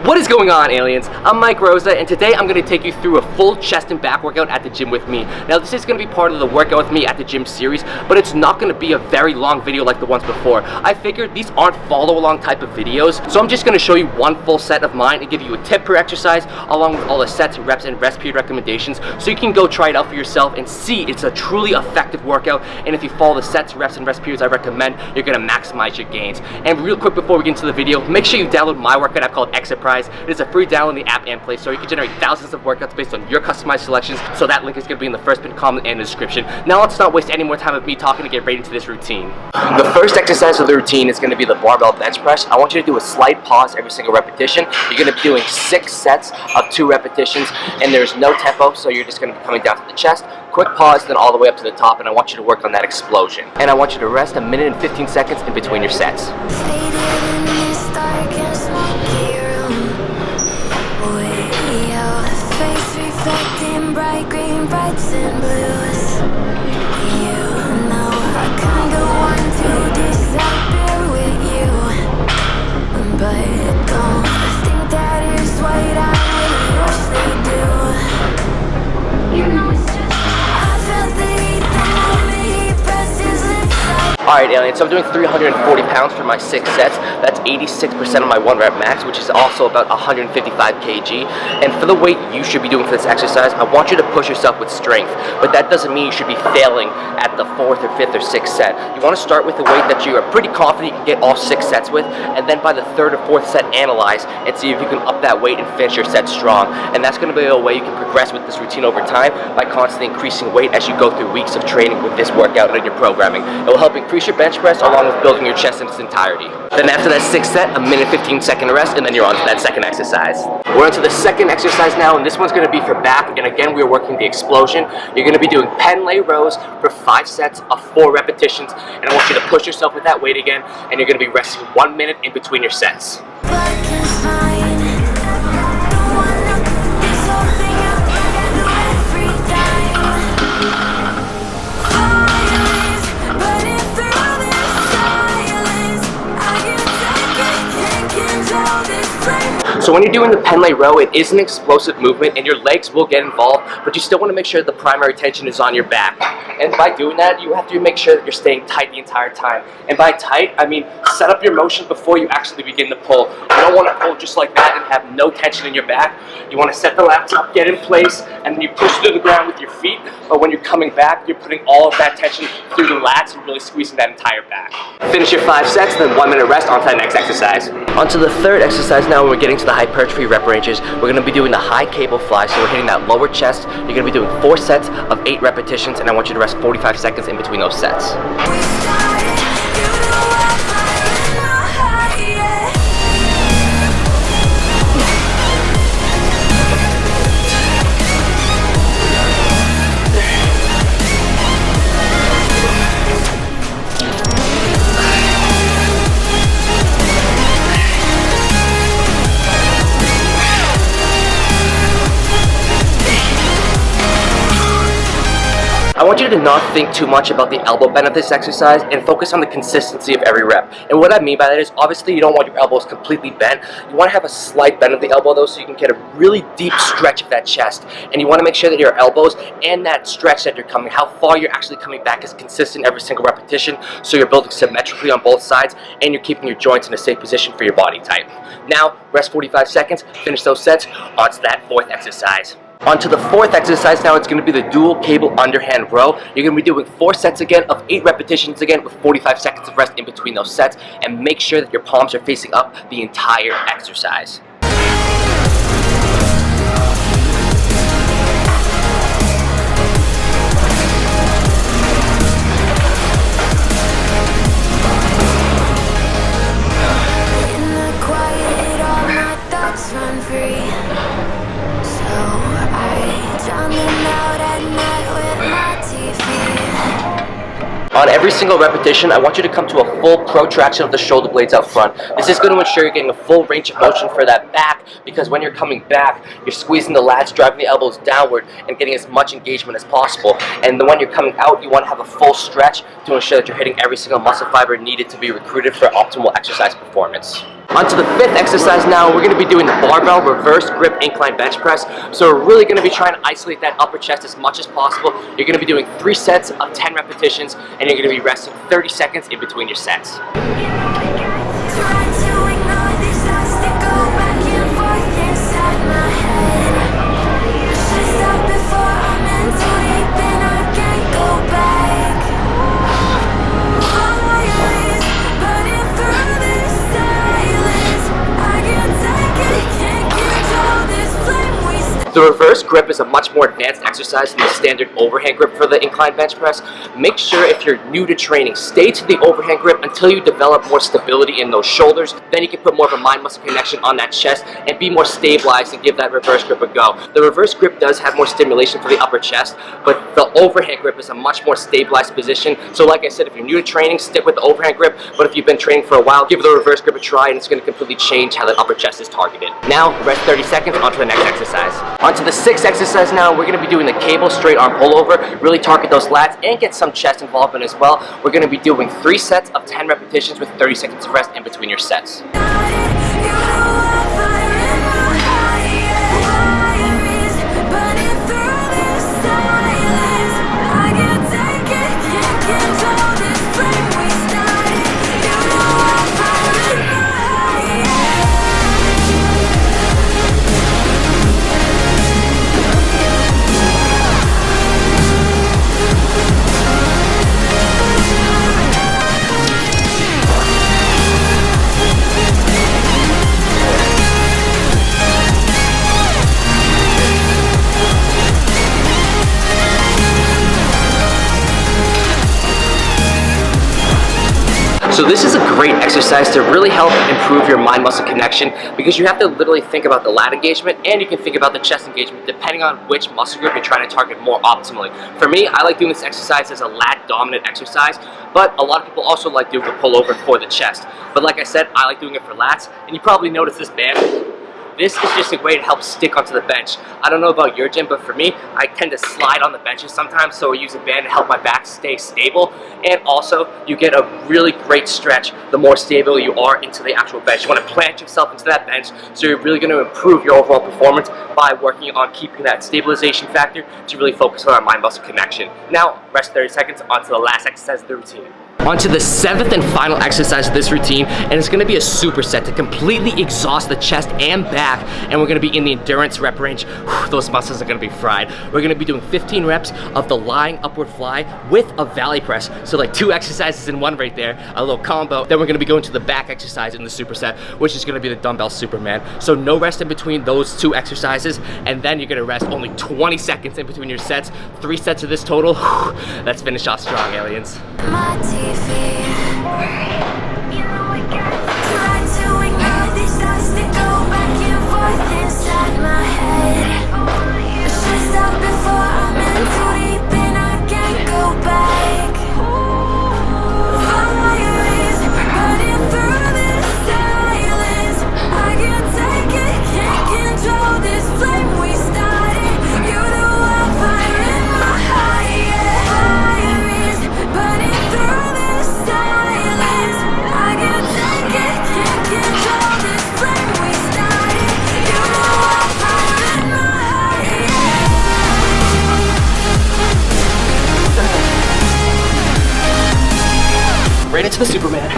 What is going on, aliens? I'm Mike Rosa, and today I'm going to take you through a full chest and back workout at the gym with me. Now, this is going to be part of the workout with me at the gym series, but it's not going to be a very long video like the ones before. I figured these aren't follow-along type of videos, so I'm just going to show you one full set of mine and give you a tip per exercise, along with all the sets, reps, and rest period recommendations, so you can go try it out for yourself and see it's a truly effective workout, and if you follow the sets, reps, and rest periods I recommend, you're going to maximize your gains. And real quick before we get into the video, make sure you download my workout app called Exercise. It is a free download in the app and Play Store. You can generate thousands of workouts based on your customized selections, so that link is going to be in the first pinned comment and the description. Now let's not waste any more time of me talking to get right into this routine. The first exercise of the routine is going to be the barbell bench press. I want you to do a slight pause every single repetition. You're going to be doing 6 sets of 2 repetitions, and there's no tempo, so you're just going to be coming down to the chest. Quick pause, then all the way up to the top, and I want you to work on that explosion. And I want you to rest 1 minute and 15 seconds in between your sets. Bright green, brights and blues. You know I kinda want to disappear with you, but don't think that is what I really wish they do. You know it's just I felt the heat the moment he pressed his lips up. Alright, aliens, so I'm doing 340 pounds for my 6 sets. That's 86% of my 1 rep max, which is also about 155 kg. And for the weight you should be doing for this exercise, I want you to push yourself with strength, but that doesn't mean you should be failing at the 4th or 5th or 6th set. You want to start with a weight that you are pretty confident you can get all 6 sets with, and then by the 3rd or 4th set, analyze and see if you can up that weight and finish your set strong. And that's going to be a way you can progress with this routine over time, by constantly increasing weight as you go through weeks of training with this workout and your programming. It will help increase your bench press along with building your chest in its entirety. Then after that 6th set, 1 minute 15 second rest, and then you're on to that second exercise. We're on to the second exercise now, and this one's going to be for back, and again we're working the explosion. You're going to be doing Pendlay rows for 5 sets of 4 repetitions, and I want you to push yourself with that weight again, and you're going to be resting 1 minute in between your sets. So when you're doing the Pendlay row, it is an explosive movement and your legs will get involved, but you still want to make sure the primary tension is on your back. And by doing that, you have to make sure that you're staying tight the entire time. And by tight, I mean set up your motion before you actually begin to pull. You don't want to pull just like that and have no tension in your back. You want to set the lats up, get in place, and then you push through the ground with your feet. But when you're coming back, you're putting all of that tension through the lats and really squeezing that entire back. Finish your 5 sets, then 1 minute rest, on to that next exercise. On to the third exercise now, when we're getting to the hypertrophy rep ranges. We're going to be doing the high cable fly, so we're hitting that lower chest. You're going to be doing 4 sets of 8 repetitions, and I want you to rest 45 seconds in between those sets. I want you to not think too much about the elbow bend of this exercise and focus on the consistency of every rep. And what I mean by that is, obviously you don't want your elbows completely bent. You want to have a slight bend of the elbow though, so you can get a really deep stretch of that chest. And you want to make sure that your elbows and that stretch that you're coming, how far you're actually coming back, is consistent every single repetition, so you're building symmetrically on both sides and you're keeping your joints in a safe position for your body type. Now, rest 45 seconds, finish those sets, on to that 4th exercise. On to the 4th exercise now, it's going to be the dual cable underhand row. You're going to be doing 4 sets again of 8 repetitions again with 45 seconds of rest in between those sets, and make sure that your palms are facing up the entire exercise. In the quiet, all my thoughts run free. On every single repetition, I want you to come to a full protraction of the shoulder blades out front. This is going to ensure you're getting a full range of motion for that back, because when you're coming back, you're squeezing the lats, driving the elbows downward, and getting as much engagement as possible. And then when you're coming out, you want to have a full stretch to ensure that you're hitting every single muscle fiber needed to be recruited for optimal exercise performance. On to the fifth exercise now. We're going to be doing the barbell reverse grip incline bench press. So we're really going to be trying to isolate that upper chest as much as possible. You're going to be doing 3 sets of 10 repetitions, and you're going to be resting 30 seconds in between your sets. The reverse grip is a much more advanced exercise than the standard overhand grip for the incline bench press. Make sure if you're new to training, stay to the overhand grip until you develop more stability in those shoulders. Then you can put more of a mind-muscle connection on that chest and be more stabilized and give that reverse grip a go. The reverse grip does have more stimulation for the upper chest, but the overhand grip is a much more stabilized position. So like I said, if you're new to training, stick with the overhand grip, but if you've been training for a while, give the reverse grip a try, and it's going to completely change how that upper chest is targeted. Now, rest 30 seconds, on to the next exercise. On to the sixth exercise now. We're going to be doing the cable straight arm pullover. Really target those lats and get some chest involvement as well. We're going to be doing 3 sets of 10 repetitions with 30 seconds of rest in between your sets. So this is a great exercise to really help improve your mind-muscle connection, because you have to literally think about the lat engagement and you can think about the chest engagement depending on which muscle group you're trying to target more optimally. For me, I like doing this exercise as a lat dominant exercise, but a lot of people also like doing a pullover for the chest. But like I said, I like doing it for lats, and you probably noticed this band. This is just a way to help stick onto the bench. I don't know about your gym, but for me, I tend to slide on the benches sometimes, so I use a band to help my back stay stable. And also, you get a really great stretch the more stable you are into the actual bench. You want to plant yourself into that bench, so you're really going to improve your overall performance by working on keeping that stabilization factor to really focus on our mind-muscle connection. Now, rest 30 seconds, onto the last exercise of the routine. On to the 7th and final exercise of this routine, and it's going to be a superset to completely exhaust the chest and back, and we're going to be in the endurance rep range. Whew, those muscles are going to be fried. We're going to be doing 15 reps of the lying upward fly with a valley press, so like 2 exercises in one right there, a little combo. Then we're going to be going to the back exercise in the superset, which is going to be the dumbbell Superman. So no rest in between those 2 exercises, and then you're going to rest only 20 seconds in between your sets. 3 sets of this total. Whew, let's finish off strong, aliens. My TV. You know I try to ignore these thoughts that go back and forth inside my head. I should stop before I'm in too deep and I can't go back. Fire is burning through this silence. I can't take it, can't control this flame we started. You know I'm fire in my heart, yeah. Fire is burning through. Right into the Superman.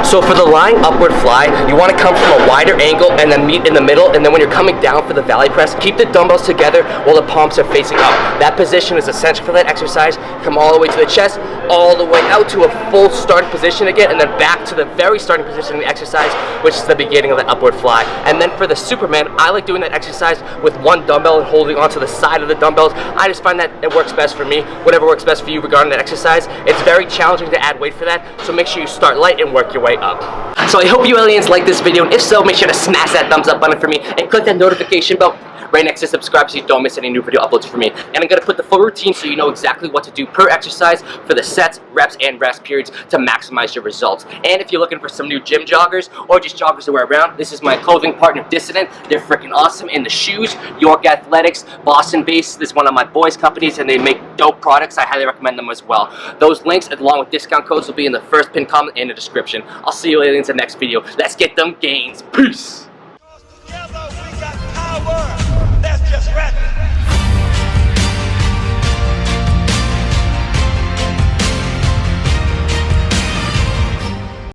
So for the lying upward fly, you want to come from a wider angle and then meet in the middle, and then when you're coming down for the valley press, keep the dumbbells together while the palms are facing up. That position is essential for that exercise. Come all the way to the chest, all the way out to a full starting position again, and then back to the very starting position of the exercise, which is the beginning of the upward fly. And then for the Superman, I like doing that exercise with one dumbbell and holding onto the side of the dumbbells. I just find that it works best for me. Whatever works best for you regarding that exercise. It's very challenging to add weight for that, so make sure you start light and work your way up. So I hope you aliens like this video, and if so, make sure to smash that thumbs up button for me and click that notification bell right next to subscribe so you don't miss any new video uploads from me. And I'm going to put the full routine so you know exactly what to do per exercise for the sets, reps, and rest periods to maximize your results. And if you're looking for some new gym joggers or just joggers to wear around, this is my clothing partner Dissident. They're freaking awesome. And the shoes, York Athletics, Boston based. This is one of my boys' companies, and they make dope products. I highly recommend them as well. Those links along with discount codes will be in the first pinned comment and the description. I'll see you aliens in the next video. Let's get them gains. Peace. Together we got power.